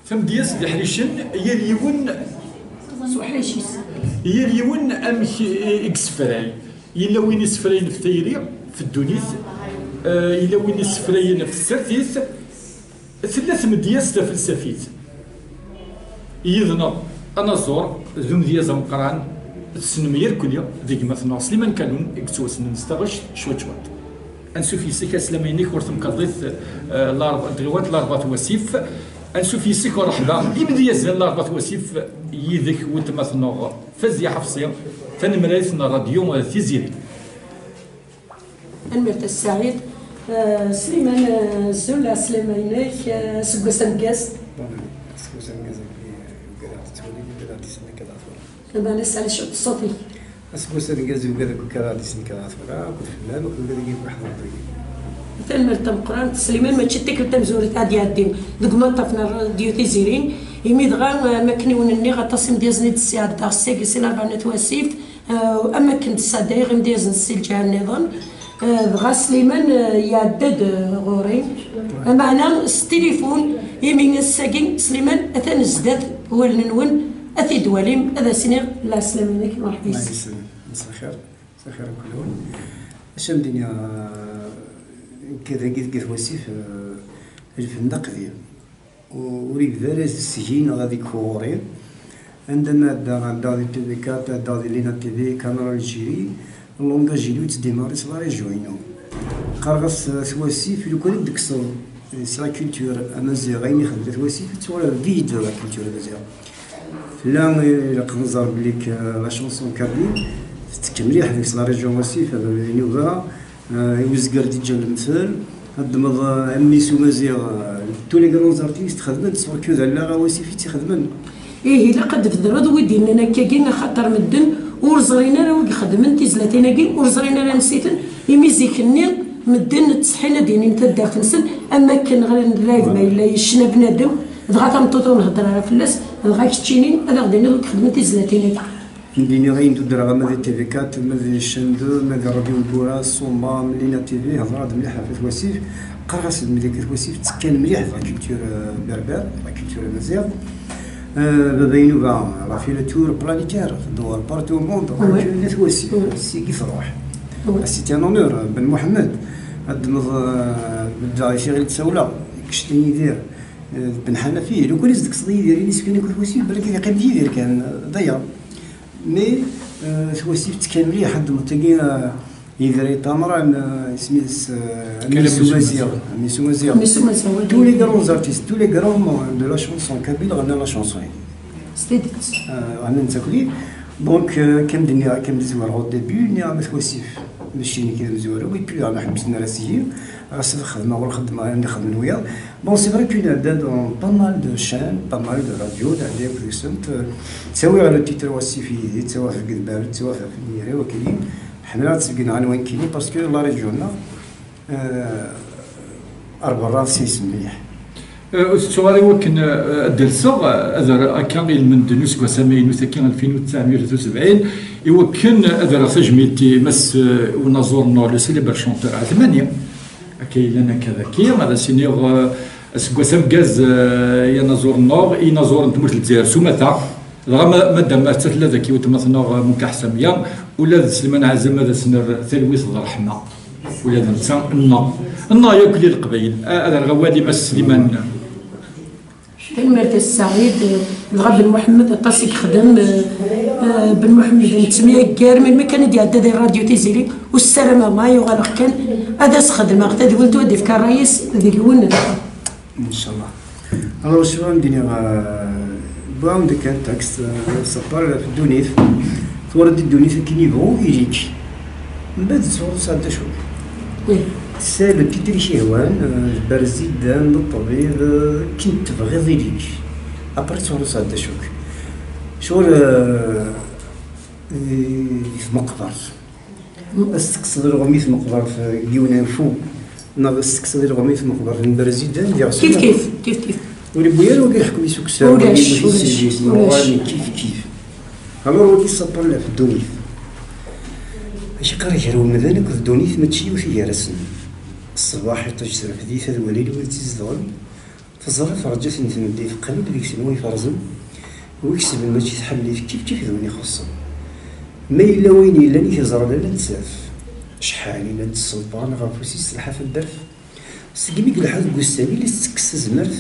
فمدياس دي حريشن هي اليون سوحريشيس هي اليون امك اكسفراي الا وين يسفراين في تيري في الدونيث الا وين يسفراين في السرتيث ثلاث مدياس فلسفيت يذنا انا زور ذو مدياز مقران السنمير كليا ذيك مثلا سليمان كانون اكتوس نستغش شوت انسوفي سيك اسلامينيك ورثم كضيث دغوات لاربات وسيف انسوفي سيك ورحبا يمدياز لاربات وسيف يذك وتمثنا فزي حفصيه فنمرايثنا راديو تيزيري المرت السعيد سليمان زولا سليمانيك سكوس نقاس دابا نسال شو الصوتي سكوس نقاس وكذا كذا ديسن كذا كنت فنان وكذا يجيب واحد المرت مقران سليمان ما تشتك التمزوري تاع ديال الدين دوك ما طفنا راديو تيزيرين يميد غا ما كنونني غتصم ديال نيت السياد تاع السيك سين 4 تواسيف اما كنت صديق مديز نسيل جهه النظام بغا سليمان يعدد غوري معنا التليفون يمين الساكين سليمان اثن الزداد هو النون اثي دواليم هذا سنير لا سلام عليك مرحبا بك مساء الخير مساء الخير كلهم اش الدنيا كذا قيت وسيف الفندق ديال وريك فارس السجين غادي كوري عندنا دادي تي في 4 دادي لينا تي في كاميرا الجيري لونغا جيلو تديماري سلا جوينو قرغس وسيف لو كان دكسو سلا كولتور امازيغين يخدم وسيف تولى فيديو لا كولتور امازيغ لا قنزر بليك لا شونسون كابين تكملي حديك لا ريجيون وسيف هذا نوفا يوزكر ديجا المثال هاد مض امي سومازيغ تو لي غرون زارتيست خدمت سوا كو لا وسيف تيخدمن ايه الا قد في الدرود ويدينا كاين خاطر مدن ورزرينا راه وخدمن تيزلاتينا كين ورزرينا راه نسيتن يميزيكني مدن تصحينا ديني انت دارت نسن اما كان غير الرايد ما الا يشنا بنادم دغا تنطوطو نهضر على فلاس دغا كتشينين هذا غادي دوك خدمت تيزلاتينا نديني غير ندير ماذا تي في 4 ماذا شان 2 ماذا راديو الكورا صوما ملينا تي في هضرات مليحه في وسيف قراص ملي وسيف تكان مليح في الكولتور بربر لا كولتور مزيغ بابينو راه في لو تور بلانيتير دور بارتو موند ناس وسيف سي كيف روح سيتي ان اونور بن محمد هاد بدا يشغل تسولا كشتي يدير بن حنفي لو كان ديك الصدي يدير اللي سكن يكون وسيف بالك يقيم يدير كان ضيع مي وسيف تكان مليح حد متقينا يدري تمران سميس ميسو مزيغ tous les grands artistes tous les grands de la chanson kabyle غنى لا شونسون ستيدت غنى نتاكلي دونك كان مزوار او ديبي ني عم وسيف ماشي كي مزوار وي بي انا حبسنا راسيين غاسف خدمه ولا خدمه اللي خدمنا وياه بون سي فري كون عندنا دون با مال دو شان با مال دو راديو عندنا بريسنت تساوي على التيتر وسيف تساوي في قدبال تساوي في الميري وكاين حنا تسقينا عنوان كيني باسكو لا ريجيونا أربعة سيس مليح. السؤال يمكن الدرسة هذا كان من دنوس وسامين وسكين 1973 يمكن هذا سجميتي مس ونزورنا لو سيليبر شونتور على 8 كاين لنا كذا كي هذا سينيور سكوسام غاز ينزورنا ينزور نتمرت الجزائر سمتا مادام ما ثلاثه كي وتمثلنا ممكن حساميه ولا سليمان عزم هذا سنر ثلويث الله يرحمه ولا نسى النا ياكل القبيل هذا الغوالي مع سليمان المركز السعيد الغاب بن محمد طاسي خدم بن محمد نتسميه كارمل ما كان يعدد الراديو تيزيري والسلامه ما يغالغ كان هذا خدمه غدا ولد ودي في كرايس ذيك الون ان شاء الله الو شنو عندي بون ديك التاكس سبار في الدونيث تورد الدونيث كي نيفو يجيك من بعد تصور ساعه شويه سال التيتري شهوان برزيدان بالطبيب كنت تبغي ضيليك ابري تصور ساعه شوك شغل في مقبر استقصد الغميس مقبر في ديوان فوق ناض استقصد الغميس مقبر في برزيدان ديال كيف ولي بويا لو كيحكم يسوق ساعه ولاش كيف الور هو كيصبر له في الدونيث ماشي قرا يهرو مذانك في الدونيث ماشي وفي رسم الصباح تجسر في ديث الوليد وتزدغل تزرف رجعت نتمدي في قليل ديك السنوات يفرزم ويكسب الماتش تحلي كيف ذوني خصهم ما إلا وين إلا ني تزرع لا تساف شحال إلا السلطان غافوسي السلحة في الدرف سقمي الحال قستاني اللي تسكس زمرت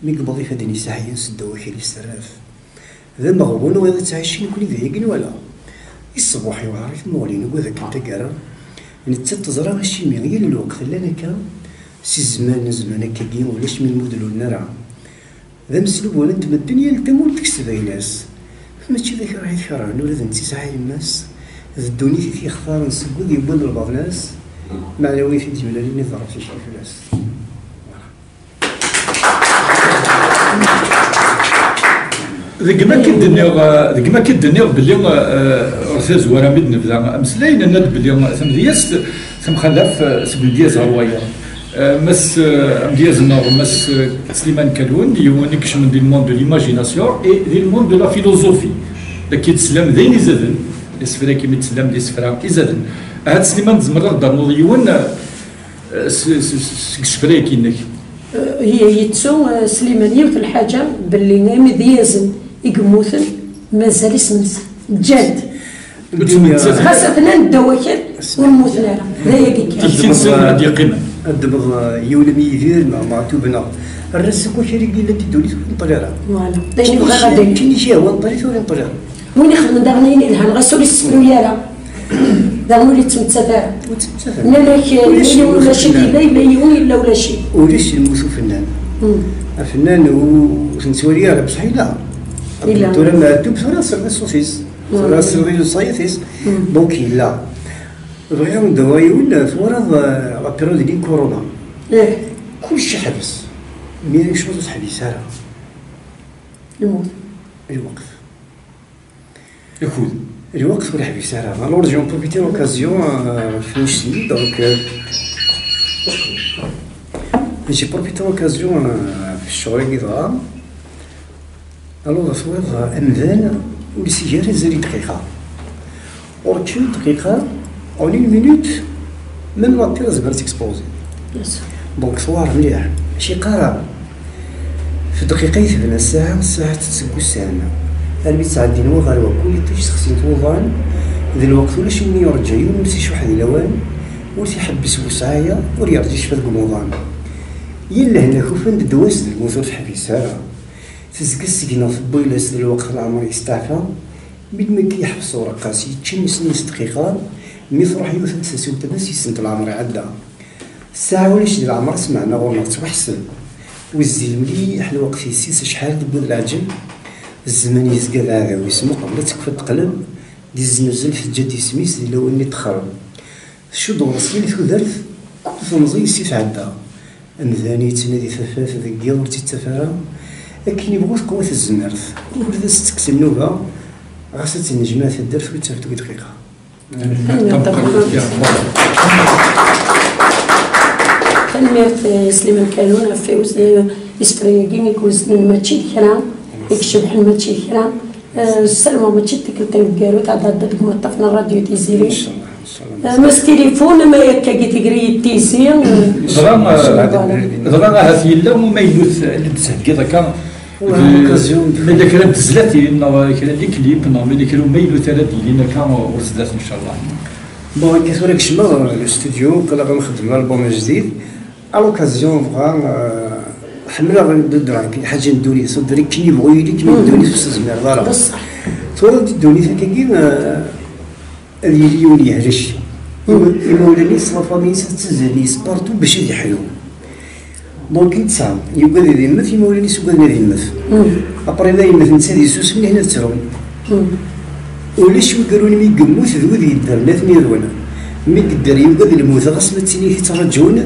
مي قبضي فدني ساحيا سدوا كيلي السراف ذا مغبون وهذا تعيشين كل ذيقين ولا الصباح يوعرف مولين وذاك انت كارا نتا تزرع ماشي مي الوقت اللي انا كان سي زمان كاكي ولاش من المدن والنرع ذا مسلوب ولا انت الدنيا التمول تكسب اي ناس ماشي ذاك راه يكرهن ولا انت ساعه الناس ذا الدنيا في اختار نسقو يبان لبعض الناس معنوي في جمله اللي ضرب في شي ناس ذيك ما كدنيغ بلي رساز ورا مد نبدا مسلاين انا بلي ثمدياس ثم خلاف سبلدياز غروايا مس مدياز النور مس سليمان كالون يونيكش من دي الموند دو ليماجيناسيون اي دي الموند دو لا فيلوزوفي لكن تسلم ذين يزادن السفرا كيما تسلم دي سفرا يزادن هاد سليمان زمر دار يون سفرا كينك هي يتسو سليمان يوت الحاجه باللي نامي ديازن يقموثن مازال يسمس جاد خاصة الدواكر والمثنى لا يقيك تنسى هذه قيمة الدبغ يولم يدير مع توبنا الرسك وشريك اللي تدولي نطلعها فوالا دايما بغا غادي كاين شي هو نطلع ولا نطلع وين يخدم داغنين الهان غاسولي السفلو يالا داغنو اللي تمتسافر لا لا ولا شي لا يون الا ولا شي ولاش الموسو فنان الفنان وسنسوري على بصحي لا دورا ما دوب صرا صرا الصوفيس صرا صرا الصيفيس دونك لا بغيو ندواي ولا ثورة لا بيريود ديال كورونا كلشي حبس مي شوز حبس هذا الموت الوقت يفوت الوقت ولا حبس هذا الوغ جون بروفيتي لوكازيون في نفسي دونك جي بروفيتي لوكازيون في الشهر كذا الوغ ثورة امذان والسيجاره زاري دقيقه وركشو دقيقه اون اون مينوت ميم لا بير زبرت اكسبوزي دونك صوار مليح ماشي قرار في دقيقه يثبنا الساعه تسقو الساعه البيت تعدي نوضان وكل يطيش خصني توضان ذا الوقت ولا شي يرجع يمسي شي واحد الاوان ولتي يحبس وسعايا وريرجع شي فات الموضان يلا هنا كوفن دواز الموثور تحبسها تزكى السكينه في البويلاس الوقت العمر يستعفى بيد ما كيحبسو رقاصي تشمس نص دقيقه مي تروح يوث تساسو تبس يسنت العمر عدى الساعه ولا شي العمر سمعنا غورنا توحسن والزي مليح الوقت يسيس شحال تبود العجل الزمن يزقى هذا ويسمو قبل تكفى تقلب دي الزنزل في جدي سميس اللي لو اني تخرب شو دورسي اللي تودرت كل تنظي سيف عدى امذاني تنادي ثفاف ذاك ديال تيتفارا لكن يبغوش قوة الزمرث ولا ستكس النوبة غاست النجمات الدرس وتافتو دقيقة تنميرت سليمان كالون في وزن إسبرياكين يكوزن الماتشي كرا يكشف الماتشي كرا السلمى ماتشي تكلتين كارو تعداد دك مطفنا الراديو تيزيري مس تليفون ما يكاكي تقري تيسي ضرا هاثي لا وما يدوث اللي تسهل كذا كان ماذا كان تزلاتي لنا كان لي كليب ماذا كانوا ما يدوث ثلاث لينا كان ورزدات ان شاء الله بون كيف ولك شما الاستوديو قال غنخدم البوم جديد الوكازيون بغا حملها غندير حاجه ندوري صدري كي يبغوا يدير كيما ندوري في الزمير دارا بصح تولد الدوني كاين اليوني علاش يمولاني صلافامي تزالي سبارتو باش يحلو دونك يتسام يبغى يمث يمولاني سوكا يمث ابري لا يمث نسالي سوس من هنا تسرون ولاش يقولون مي يقموت ذو ذي الدار ناث ميرونا مي قدر يبغى الموت غصب تسيني يترجون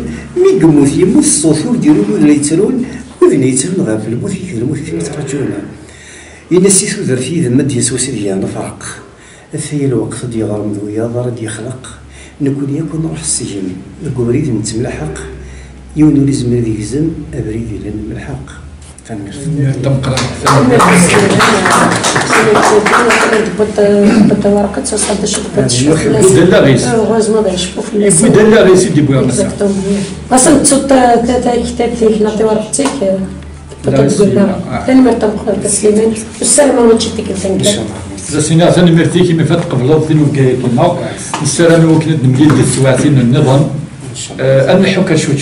مي يقموت يموت الصوفور ديالو ولا يترون وذن يترون غير في الموت الموت يترجون ينسيتو دار فيه ذمد يسوس ديالنا فرق هي الوقت ديال رمضويا دار يخلق نقول ياكل نروح السجن نقول ريد نتملحق يونو لي زمر ديك الزم ابريد الى الملحق تنقرا بدا ورقه تصاد شوف لا غيس غاز ما يشوفوا في الناس لا غيس يدي بويا اصلا تصوت ثلاثه كتاب فيك نعطي ورقتك تقولنا ثاني مرة مخالفة سليمان والسلامة ونشتك الثاني زاسينا ثاني مرتي كيما فات قبل ثاني وكاي كيما السلامة وكنت نمليل السواتين النظام نحوك شوت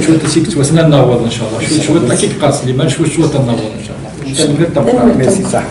شوت تسيك توسنا النوض ان شاء الله شوت كيك قاص لي ما شوت النوض ان شاء الله. ميرسي صح.